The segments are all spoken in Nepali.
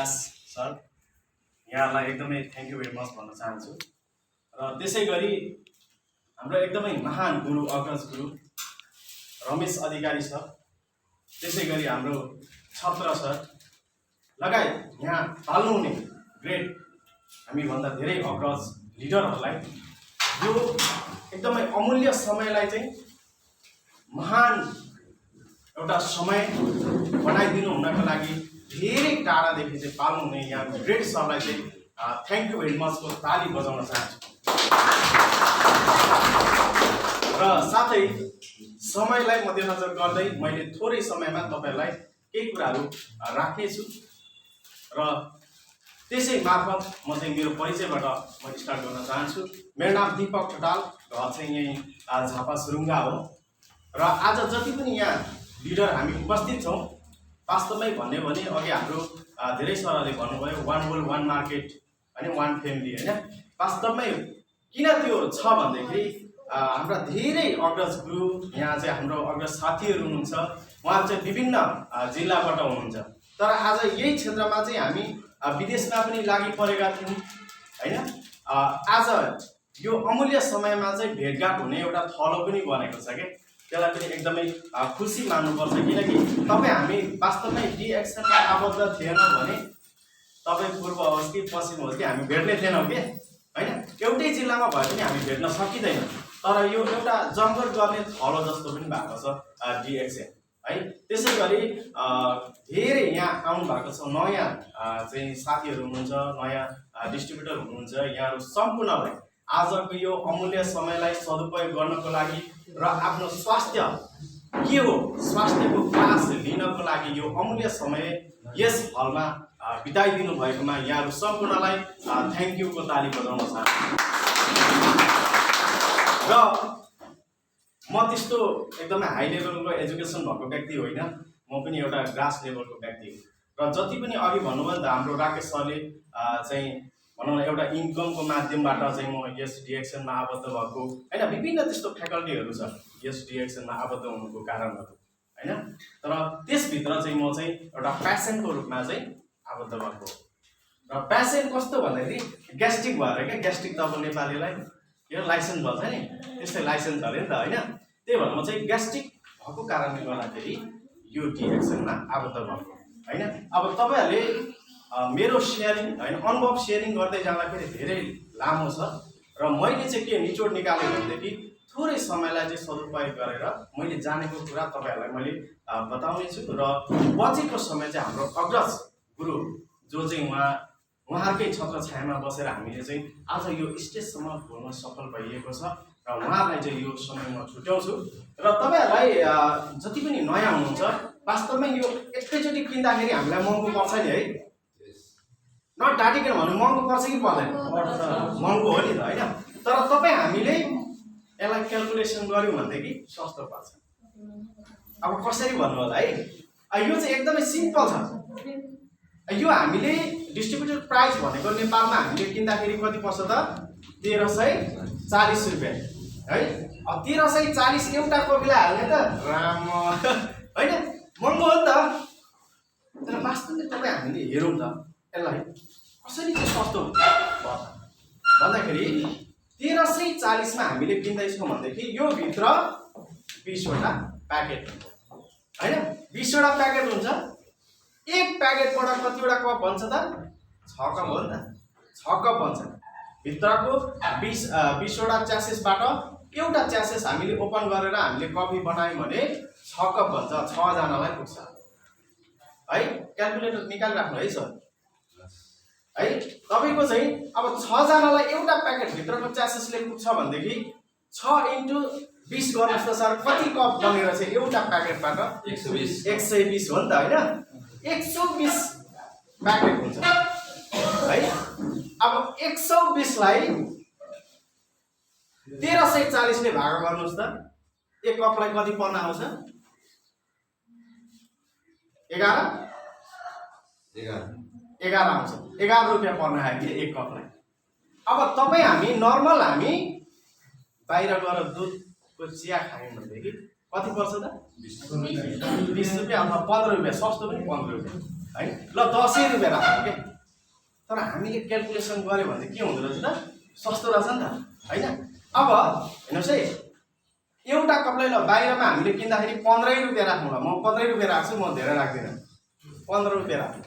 व्यास सर, यहाँलाई एकदमै थ्याङ्क यू भेरी मच भन्न चाहन्छु। र त्यसै गरी हाम्रो एकदमै महान गुरु अग्रज गुरु रमेश अधिकारी सर, त्यसै गरी हाम्रो छत्र सर लगायत यहाँ पाल्नुहुने ग्रेट हामीभन्दा धेरै अग्रज लिडरहरूलाई यो एकदमै अमूल्य समयलाई चाहिँ महान एउटा समय बनाइदिनु हुनको लागि धेरै टाढादेखि चाहिँ पाल्नुहुने यहाँ ग्रेट सरलाई चाहिँ थ्याङ्क यू भेरी मचको ताली बजाउन चाहन्छु। र साथै समयलाई मध्यनजर गर्दै मैले थोरै समयमा तपाईँहरूलाई केही कुराहरू राख्नेछु र त्यसै मार्फत म चाहिँ मेरो परिचयबाट म स्टार्ट गर्न चाहन्छु। मेरो नाम दीपक ठटाल, घर चाहिँ यहीँ झापा सुरुङ्गा हो। र आज जति पनि यहाँ लिडर हामी उपस्थित छौँ, वास्तवमै भन्यो भने अघि हाम्रो धेरै सरहरूले भन्नुभयो वान वर्ल्ड वान मार्केट होइन, वान फ्यामिली होइन। वास्तवमै किन त्यो छ भन्दाखेरि हाम्रा धेरै अग्रज गुरु यहाँ चाहिँ हाम्रो अग्रज साथीहरू हुनुहुन्छ, उहाँहरू चाहिँ विभिन्न जिल्लाबाट हुनुहुन्छ। तर आज यही क्षेत्रमा चाहिँ हामी विदेशमा पनि लागि परेका थियौँ होइन। आज यो अमूल्य समयमा चाहिँ भेटघाट हुने एउटा थलो पनि बनेको छ क्या, त्यसलाई पनि एकदमै खुसी मान्नुपर्छ। किनकि तपाईँ हामी वास्तवमै डिएक्सनमा आबद्ध थिएनौँ भने तपाईँ पूर्व होस् कि पश्चिम होस् कि हामी भेट्ने थिएनौँ कि होइन। एउटै जिल्लामा भए पनि हामी भेट्न सकिँदैन। तर यो एउटा जङ्गल गर्ने थलो जस्तो पनि भएको छ डिएक्सएन है। त्यसै गरी धेरै यहाँ आउनु भएको छ नयाँ चाहिँ साथीहरू हुनुहुन्छ, नयाँ डिस्ट्रिब्युटर हुनुहुन्छ। यहाँहरू सम्पूर्णलाई आजको यो अमूल्य समयलाई सदुपयोग गर्नको लागि र आफ्नो स्वास्थ्य के हो, स्वास्थ्यको क्लास लिनको लागि यो अमूल्य समय यस हलमा बिताइदिनु भएकोमा यहाँहरू सम्पूर्णलाई थ्याङ्क यूको ताली बजाउन चाहन्छु। र म त्यस्तो एकदमै हाई लेभलको एजुकेसन भएको व्यक्ति होइन, म पनि एउटा ग्रास लेभलको व्यक्ति हो। र जति पनि अघि भन्नुभयो नि त हाम्रो राकेश सरले चाहिँ भनौँ न एउटा इन्कमको माध्यमबाट चाहिँ म यस डिएक्सनमा आबद्ध भएको होइन। विभिन्न त्यस्तो फ्याकल्टीहरू छ यस डिएक्सनमा आबद्ध हुनुको कारणहरू होइन। तर त्यसभित्र चाहिँ म चाहिँ एउटा प्यासनको रूपमा चाहिँ आबद्ध भएको हो। र प्यासन कस्तो भन्दाखेरि ग्यास्ट्रिक भएर क्या, ग्यास्ट्रिक त अब नेपालीलाई यो लाइसेन्स भन्छ नि, त्यस्तै लाइसेन्स अरे नि त होइन। त्यही भएर म चाहिँ ग्यास्ट्रिक भएको कारणले गर्दाखेरि यो डिएक्सनमा आबद्ध भएको होइन। अब तपाईँहरूले मेरो सेयरिङ होइन, अनुभव सेयरिङ गर्दै जाँदाखेरि धेरै लामो छ र मैले चाहिँ के निचोड निकालेँ भनेदेखि थोरै समयलाई चाहिँ सदुपयोग गरेर मैले जानेको कुरा तपाईँहरूलाई मैले बताउने छु। र बचेको समय चाहिँ हाम्रो अग्रज गुरु जो चाहिँ उहाँहरूकै छत्र छायामा बसेर हामीले चाहिँ आज यो स्टेजसम्म बोल्न सफल भइएको छ र उहाँहरूलाई चाहिँ यो समय म छुट्याउँछु। र तपाईँहरूलाई जति पनि नयाँ हुनुहुन्छ, वास्तवमै यो एकैचोटि किन्दाखेरि हामीलाई महँगो पर्छ नि है, नट डाटिकन भन्नु महँगो पर्छ कि पर्दैन, महँगो हो नि त होइन। तर तपाईँ हामीले यसलाई क्यालकुलेसन गऱ्यौँ भनेदेखि सस्तो पर्छ। अब कसरी भन्नु होला है, यो चाहिँ एकदमै सिम्पल छ। यो हामीले डिस्ट्रिब्युटर प्राइस भनेको नेपालमा हामीले किन्दाखेरि कति पर्छ त 1340 रुपियाँ है। अब 1340 एउटा कोपिला हाल्ने त राम होइन, महँगो हो नि त। तर वास्तवमा तपाईँ हामीले हेरौँ त यसलाई कसरी चाहिँ सस्तो हुन्छ भन्दाखेरि 1340 मा हामीले किन्दैछौँ भनेदेखि यो भित्र 20 वटा प्याकेट होइन, 20 वटा प्याकेट हुन्छ। एक प्याकेटबाट कतिवटा कप बन्छ त? 6 कप हो नि त, 6 कप बन्छ। भित्रको 20 वटा च्यासेसबाट एउटा च्यासेस हामीले ओपन गरेर हामीले कफी बनायौँ भने 6 कप बन्छ, 6 जनालाई पुग्छ है। क्यालकुलेटर निकालिराख्नु है सर है। तपाईँको चाहिँ अब 6 जनालाई एउटा प्याकेट भित्रको च्यासेसले पुग्छ भनेदेखि 6 × 20 गर्नुहोस् त सर, कति कप बनेर चाहिँ एउटा प्याकेटबाट 120 हो नि त होइन। 120 प्याकेट हुन्छ है। अब 120 लाई 1340 ले भाग गर्नुहोस् त, एक कपलाई कति पर्न आउँछ? 11 आउँछ। 11 रुपियाँ पर्न आयो कि एक कपलाई। अब तपाईँ हामी नर्मल हामी बाहिर गएर दुधको चिया खायौँ भनेदेखि कति पर्छ त? 20 रुपियाँ अथवा 15 रुपियाँ, सस्तो पनि 15 रुपियाँ। हैन। ल 10 रुपियाँ राख्छौँ के, तर हामीले क्यालकुलेसन गऱ्यो भने के हुँदो रहेछ त, सस्तो रहेछ नि त हैन। अब हेर्नुहोस् है, एउटा कपलाई ल बाहिरमा हामीले किन्दाखेरि 15 रुपियाँ राख्नु ल, म 15 रुपियाँ राख्छु, म धेरै राख्दिनँ, 15 रुपियाँ राख्छु।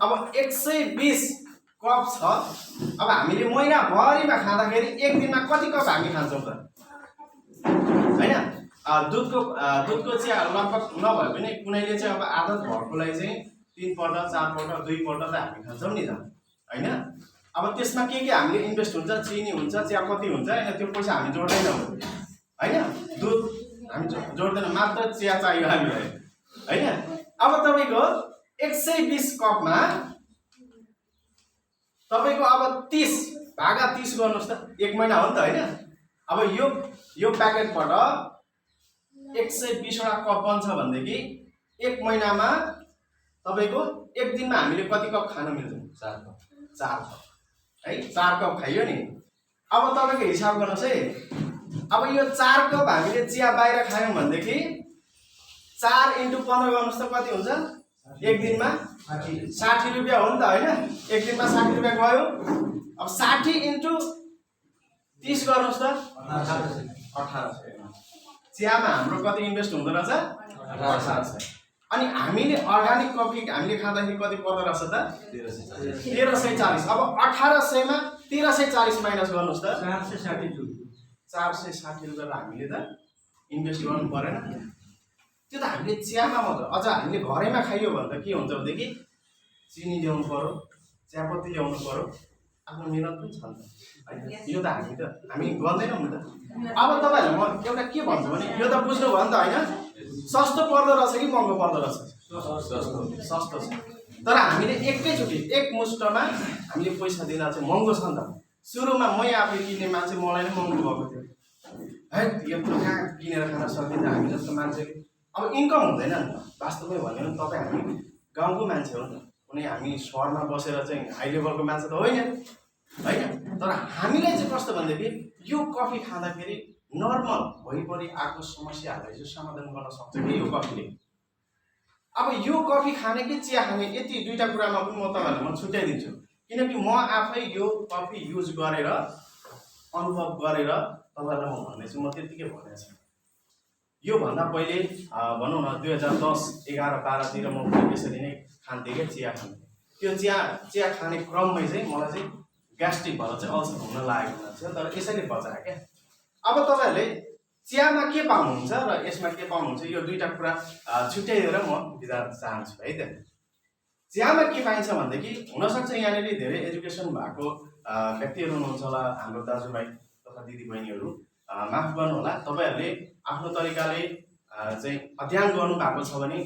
अब 120 कप छ। अब हामीले महिनाभरिमा खाँदाखेरि एक दिनमा कति कप हामी खान्छौँ त हैन। दुधको चिया लगभग नभए पनि कुनैले चाहिँ अब आदत भएकोलाई चाहिँ 3 पल्ट 4 पल्ट 2 पल्ट त हामी खान्छौँ नि त हैन। अब त्यसमा के हामीले इन्भेस्ट हुन्छ, चिनी हुन्छ, चियापत्ती हुन्छ हैन, त्यो पैसा हामी जोड्दैनौँ हैन। दुध हामी जोड्दैन, मात्र चिया चाहियो हामीलाई हैन। अब तपाईको 120 कपमा तपाईको अब 30 भागा 30 गर्नुस् त, एक महिना हो नि त हैन। अब यो प्याकेटबाट 120 वटा कप बन्छ भनेदेखि एक महिनामा तपाईको एक दिनमा हामीले कति कप खान मिल्छ? 4 कप है, 4 कप खाइयो नि। अब तपाईको हिसाब गर्नुस् है, अब यो 4 कप हामीले चिया बाहिर खायौँ भनेदेखि 4 × 15 गर्नुस् त कति हुन्छ? एक दिनमा 60 रुपियाँ हो नि त हैन। एक दिनमा 60 रुपियाँ गयो। अब 60 × 30 गर्नुस् त 1800। चियामा हाम्रो कति इन्भेस्ट हुँदो रहेछ? 1800। अनि हामीले अर्गानिक कफी हामीले खाँदाखेरि कति पर्दो रहेछ त? 1340। अब 1800 मा 1340 माइनस गर्नुस् त 460 रुपियाँ हामीले त इन्भेस्ट गर्नु परेन। त्यो त हामीले चियामा मात्र। अझ हामीले घरैमा खाइयो भने त के हुन्छ भनेदेखि चिनी ल्याउनु पर्यो, चियापत्ती ल्याउनु पर्यो, आफ्नो मेहनत पनि छ नि त हैन। यो त हामी गर्दैनौँ नि त। अब तपाईहरुलाई म एउटा के भन्छु भने यो त बुझ्नु भयो नि त हैन। सस्तो पर्दो रहेछ कि महँगो पर्दो रहेछ? सस्तो छ। तर हामीले एकैचोटि एक मुष्टमा हामीले पैसा दिँदा चाहिँ महँगो छ नि त। सुरुमा मै आफै किन्ने मान्छे मलाई नै महँगो भएको थियो है। यत्रो कहाँ किनेर खान सकिन्छ हामी जस्तो मान्छेले? अब इन्कम हुँदैन नि त वास्तवमै भन्यो भने। तपाईँ हामी गाउँको मान्छे हो नि त, कुनै हामी सहरमा बसेर चाहिँ हाई लेभलको मान्छे त होइन हैन। तर हामीलाई चाहिँ कस्तो भनेदेखि यो कफी खाँदाखेरि नर्मल वरिपरि आएको समस्याहरूलाई चाहिँ समाधान गर्न सक्छ कि यो कफीले। अब यो कफी खाने कि चिया खाने, यति दुईटा कुरामा पनि म तपाईँहरूलाई म छुट्याइदिन्छु। किनकि म आफै यो कफी युज गरेर अनुभव गरेर तपाईँहरूलाई म भन्दैछु। म त्यतिकै भनेको छु। योभन्दा पहिले भनौँ न 2010, 11, 12तिर म त्यसरी नै खान्थेँ क्या, चिया खान्थेँ। त्यो चिया खाने क्रममै चाहिँ मलाई चाहिँ ग्यास्ट्रिक भएर चाहिँ अल्सर हुन लागेको मान्छे, तर यसैले बचायो क्या। अब तपाईँहरूले चियामा के पाउनुहुन्छ र यसमा के पाउनुहुन्छ, यो दुईटा कुरा छुट्याइदिएर म बिदा चाहन्छु है त। चियामा के पाइन्छ भनेदेखि हुनसक्छ यहाँनिर धेरै एजुकेसन भएको व्यक्तिहरू हुनुहुन्छ होला, हाम्रो दाजुभाइ तथा दिदीबहिनीहरू, माफ गर्नु होला। तपाईँहरूले आफ्नो तरिकाले चाहिँ अध्ययन गर्नु भएको छ भने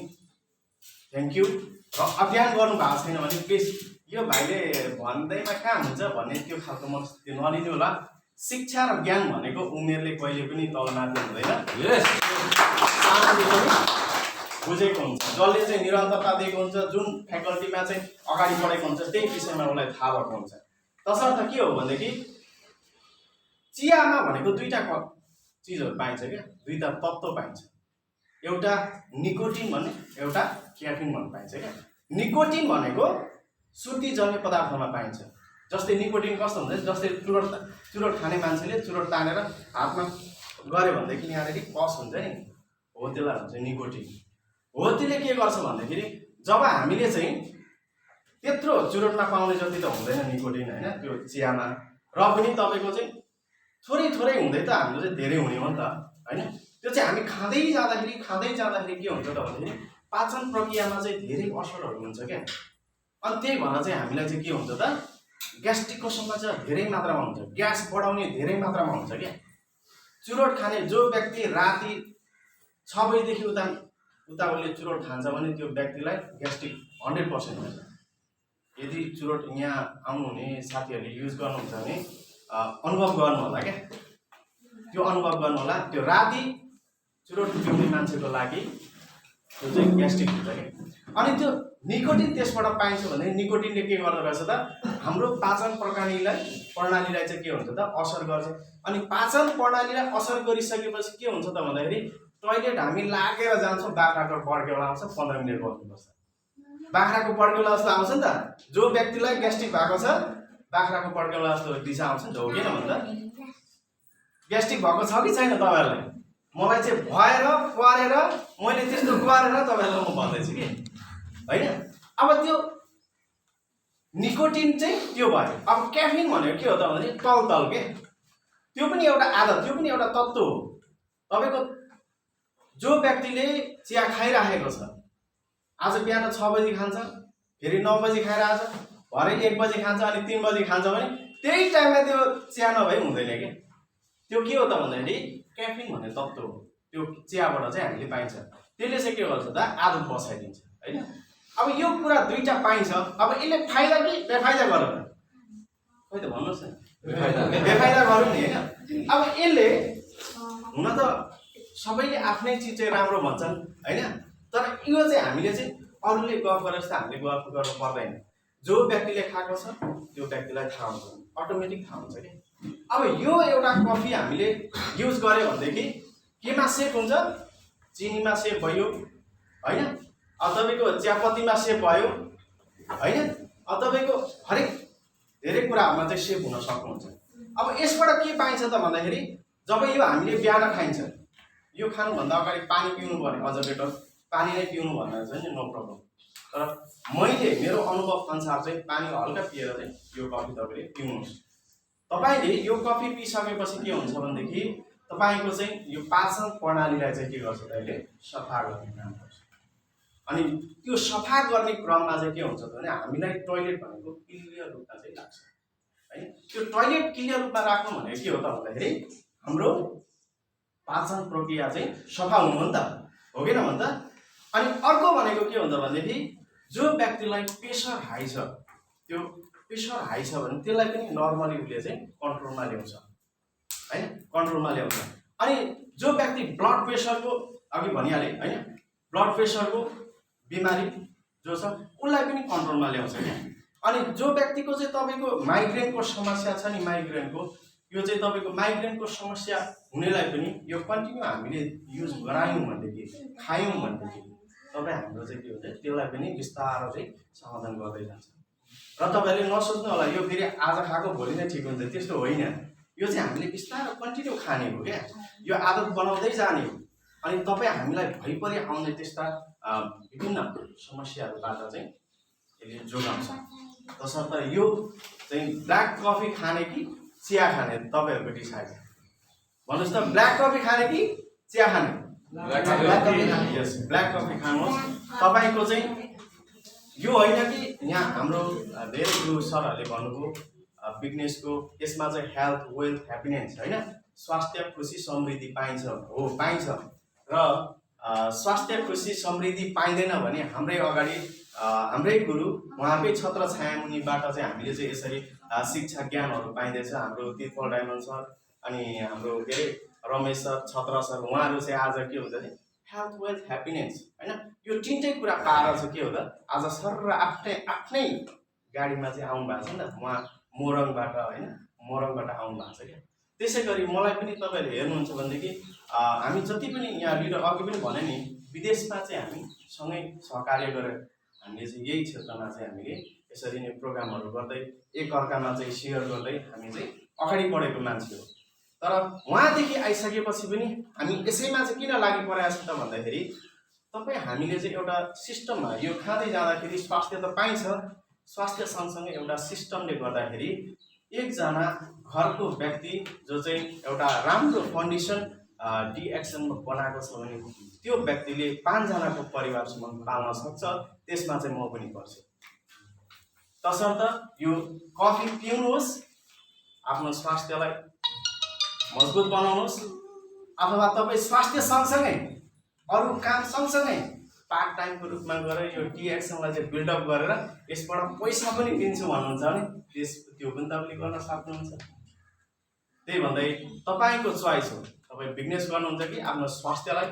थ्याङ्क यू, र अध्ययन गर्नु भएको छैन भने प्लिज यो भाइले भन्दैमा कहाँ हुन्छ भन्ने त्यो खालको मनस्थिति नलिनु होला। शिक्षा र ज्ञान भनेको उमेरले कहिले पनि तलमाथि हुँदैन। बुझेको हुन्छ, जसले चाहिँ निरन्तरता दिएको हुन्छ, जुन फ्याकल्टीमा चाहिँ अगाडि बढेको हुन्छ, त्यही विषयमा उसलाई थाहा भएको हुन्छ। तसर्थ के हो भनेदेखि चियामा भनेको दुईटा चिजहरू पाइन्छ क्या, दुईटा तत्त्व पाइन्छ। एउटा निकोटिन भन्ने, एउटा क्याफिन भन्ने पाइन्छ क्या। निकोटिन भनेको सुर्तीजन्य पदार्थमा पाइन्छ। जस्तै निकोटिन कस्तो हुन्छ, जस्तै चुरोट खाने मान्छेले चुरोट तानेर हातमा गऱ्यो भनेदेखि यहाँनिर कस हुन्छ नि, हो त्यसलाई हुन्छ निकोटिन। हो त्यसले के गर्छ भन्दाखेरि जब हामीले चाहिँ त्यत्रो चुरोटमा पाउने जति त हुँदैन निकोटिन हैन, त्यो चियामा, र पनि तपाईँको चाहिँ थोरै थोरै हुँदै त हाम्रो चाहिँ धेरै हुने हो नि त हैन। त्यो चाहिँ हामी खाँदै जाँदाखेरि के हुन्छ त भन्दाखेरि पाचन प्रक्रियामा चाहिँ धेरै असरहरू हुन्छ क्या। अनि त्यही भएर चाहिँ हामीलाई चाहिँ के हुन्छ त, ग्यास्ट्रिकको समस्या धेरै मात्रामा हुन्छ, ग्यास बढाउने धेरै मात्रामा हुन्छ क्या। चुरोट खाने जो व्यक्ति राति 6 बजीदेखि उता उसले चुरोट खान्छ भने त्यो व्यक्तिलाई ग्यास्ट्रिक 100% हुन्छ। यदि चुरोट यहाँ आउनुहुने साथीहरूले युज गर्नुहुन्छ भने अनुभव गर्नु होला क्या, त्यो अनुभव गर्नु होला। त्यो राति चुरोट पिउने मान्छेको लागि त्यो चाहिँ ग्यास्ट्रिक हुन्छ क्या। अनि त्यो निकोटिन त्यसबाट पाइन्छ भने निकोटिनले के गर्दो रहेछ त, हाम्रो पाचन प्रणालीलाई चाहिँ के हुन्छ त, असर गर्छ। अनि पाचन प्रणालीलाई असर गरिसकेपछि के हुन्छ त भन्दाखेरि टोइलेट हामी लागेर जान्छौँ, बाख्राकोट बर्केर आउँछ, 15 मिनट बस्नुपर्छ। बाख्राको पड्केउला जस्तो आउँछ नि त। जो व्यक्तिलाई ग्यास्ट्रिक भएको छ बाख्राको पड्केउला जस्तो दिशा आउँछ नि त, हो किन भन्दा ग्यास्ट्रिक भएको छ कि छैन तपाईँहरूलाई? मलाई चाहिँ भएर परेर मैले त्यस्तो गरेर तपाईँहरूलाई म भन्दैछु कि होइन। अब त्यो निकोटिन चाहिँ त्यो भयो। अब क्याफिन भनेको के हो त भने तल के, त्यो पनि एउटा आदत, त्यो पनि एउटा तत्त्व हो। तपाईँको जो व्यक्तिले चिया खाइराखेको छ, आज बिहान 6 बजी खान्छ, फेरि 9 बजी खाएर आज भरे 1 बजी खान्छ, अनि 3 बजी खान्छ भने त्यही टाइममा त्यो चिया नभई हुँदैन क्या। त्यो के हो त भन्दाखेरि क्याफिन भन्ने तत्त्व हो, त्यो चियाबाट चाहिँ हामीले पाइन्छ। त्यसले चाहिँ के गर्छ त आदत बसाइदिन्छ होइन। अब यो कुरा दुईटा पाइन्छ। अब यसले फाइदा कि बेफाइदा गरौँ न, खोइ त भन्नुहोस् न, बेफाइदा गरौँ नि होइन। अब यसले हुन त सबैले आफ्नै चिज चाहिँ राम्रो भन्छन् होइन, तर यो चाहिँ हामीले चाहिँ अरूले गफ गरेर जस्तो हामीले गफ गर्नु पर्दैन। जो व्यक्तिले खाएको छ त्यो व्यक्तिलाई थाहा हुन्छ, अटोमेटिक थाहा हुन्छ कि। अब यो एउटा कफी हामीले युज गर्यो भनेदेखि केमा सेभ हुन्छ? चिनीमा सेभ भयो होइन, अब तपाईँको चियापत्तीमा सेभ भयो होइन, अब तपाईँको हरेक धेरै कुराहरूमा चाहिँ सेभ हुन सक्नुहुन्छ। अब यसबाट के पाइन्छ त भन्दाखेरि जब यो हामीले बिहान खाइन्छ, यो खानुभन्दा अगाडि पानी पिउनु पर्ने, अझ बेटर पानी नै पिउनु भन्दा चाहिँ नि नो प्रब्लम। तर मैले मेरो अनुभव अनुसार चाहिँ पानी हल्का पिएर चाहिँ यो कफी तपाईँले पिउनुहोस्। तपाईँले यो कफी पिइसकेपछि के हुन्छ भनेदेखि तपाईँको चाहिँ यो पाचन प्रणालीलाई चाहिँ के गर्छ त यसले सफा गर्ने काम गर्छ। अनि त्यो सफा गर्ने क्रममा चाहिँ के हुन्छ भने हामीलाई टोइलेट भनेको क्लियर रूपमा चाहिँ लाग्छ है। त्यो टोइलेट क्लियर रूपमा राख्नु भनेको के हो त भन्दाखेरि हाम्रो पाचन प्रक्रिया चाहिँ सफा हुनु हो नि त, हो किन भन्दा। अनि अर्को भनेको के हुन्छ भनेदेखि जो व्यक्तिलाई प्रेसर हाई छ, त्यो प्रेसर हाई छ भने त्यसलाई पनि नर्मली उसले चाहिँ कन्ट्रोलमा ल्याउँछ होइन, कन्ट्रोलमा ल्याउँछ। अनि जो व्यक्ति ब्लड प्रेसरको अघि भनिहालेँ होइन, ब्लड प्रेसरको बिमारी जो छ उसलाई पनि कन्ट्रोलमा ल्याउँछ क्या। अनि जो व्यक्तिको चाहिँ तपाईँको माइग्रेनको समस्या छ नि, माइग्रेनको यो चाहिँ तपाईँको माइग्रेनको समस्या हुनेलाई पनि यो कन्टिन्यू हामीले युज गरायौँ भनेदेखि खायौँ भनेदेखि तपाईँ हाम्रो चाहिँ के हुन्छ त्यसलाई पनि बिस्तारो चाहिँ समाधान गर्दै जान्छ। र तपाईँले नसोच्नु होला यो फेरि आज खाएको भोलि नै ठिक हुन्छ, त्यस्तो होइन। यो चाहिँ हामीले बिस्तारो कन्टिन्यू खाने हो क्या, यो आदत बनाउँदै जाने हो। अनि तपाईँ हामीलाई भइपरि आउने त्यस्ता विभिन्न समस्याहरूबाट चाहिँ यसले जोगाउँछ। तसर्थ यो चाहिँ ब्ल्याक कफी खाने कि चिया खाने तपाईँहरूको डिसाइड भन्नुहोस् त। ब्ल्याक कफी खाने कि चिया खाने? ब्ल्याक कफी खाने। यस, ब्ल्याक कफी खानुहोस्। तपाईँको चाहिँ यो होइन कि यहाँ हाम्रो धेरै गुरु सरहरूले भन्नुभयो बिजनेसको यसमा चाहिँ हेल्थ वेल्थ ह्याप्पिनेस होइन, स्वास्थ्य खुसी समृद्धि पाइन्छ, हो पाइन्छ। र स्वास्थ्य खुसी समृद्धि पाइँदैन भने हाम्रै अगाडि हाम्रै गुरु उहाँकै छत्र छायामुनिबाट चाहिँ हामीले चाहिँ यसरी शिक्षा ज्ञानहरू पाइँदैछ। हाम्रो तिर्पल डायमन्ड सर अनि हाम्रो के अरे रमेश सर, छत्र सर, उहाँहरू चाहिँ आज के हुन्छ भने हेल्थ वेल्थ ह्याप्पिनेस होइन यो तिनटै कुरा पाएर चाहिँ के हो त आज सर र आफ्नै गाडीमा चाहिँ आउनु भएको छ नि त। उहाँ मोरङबाट होइन, मोरङबाट आउनु भएको छ क्या। त्यसै गरी मलाई पनि तपाईँहरूले हेर्नुहुन्छ भनेदेखि हामी जति पनि यहाँ लिडर अघि पनि भने नि विदेशमा चाहिँ हामी सँगै सहकार्य गरेर हामीले चाहिँ यही क्षेत्रमा चाहिँ हामीले यसरी नै प्रोग्रामहरू गर्दै एकअर्कामा चाहिँ सेयर गर्दै हामी चाहिँ अगाडि बढेको मान्छे हो। तर उहाँदेखि आइसकेपछि पनि हामी यसैमा चाहिँ किन लागि परेको छ त भन्दाखेरि तपाईँ हामीले चाहिँ एउटा सिस्टममा यो खाँदै जाँदाखेरि स्वास्थ्य त पाइन्छ, स्वास्थ्य सँगसँगै एउटा सिस्टमले गर्दाखेरि एकजना घरको व्यक्ति जो चाहिँ एउटा राम्रो कन्डिसन डिएक्सनमा बनाएको छ भने त्यो व्यक्तिले 5 जनाको परिवारसम्म पाल्न सक्छ। त्यसमा चाहिँ म पनि पर्छु। तसर्थ यो कफी पिउनुहोस्, आफ्नो स्वास्थ्यलाई मजबुत बनाउनुहोस्, अथवा तपाईँ स्वास्थ्य सँगसँगै अरू काम सँगसँगै पार्ट टाइमको रूपमा गरेर यो डिएक्सनलाई चाहिँ बिल्डअप गरेर यसबाट पैसा पनि दिन्छु भन्नुहुन्छ भने त्यो पनि तपाईँले गर्न सक्नुहुन्छ। त्यही भन्दै तपाईँको चोइस हो, तपाईँ बिजनेस गर्नुहुन्छ कि आफ्नो स्वास्थ्यलाई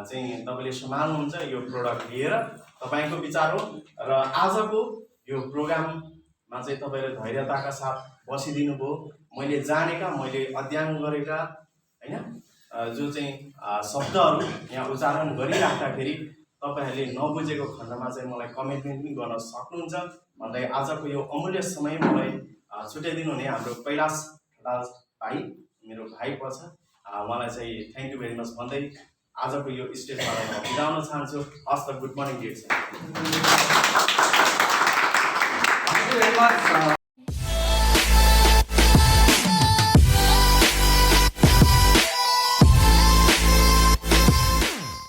चाहिँ तपाईँले सम्हाल्नुहुन्छ। यो प्रोडक्ट लिएर तपाईँको विचार हो। र आजको यो प्रोग्राममा चाहिँ तपाईँले धैर्यताका साथ बसिदिनु भयो। मैले जानेका, मैले अध्ययन गरेका होइन जो चाहिँ शब्दहरू यहाँ उच्चारण गरिराख्दाखेरि तपाईँहरूले नबुझेको खण्डमा चाहिँ मलाई कमेन्टमेन्ट पनि गर्न सक्नुहुन्छ भन्दै आजको यो अमूल्य समय मलाई छुट्याइदिनु हुने हाम्रो कैलाश ठटाल भाइ मेरो भाइ पर्छ उहाँलाई चाहिँ थ्याङ्क यू भेरी मच भन्दै आजको यो स्टेजबाट म बिदाउन चाहन्छु। हस् त, गुड मर्निङ डियर।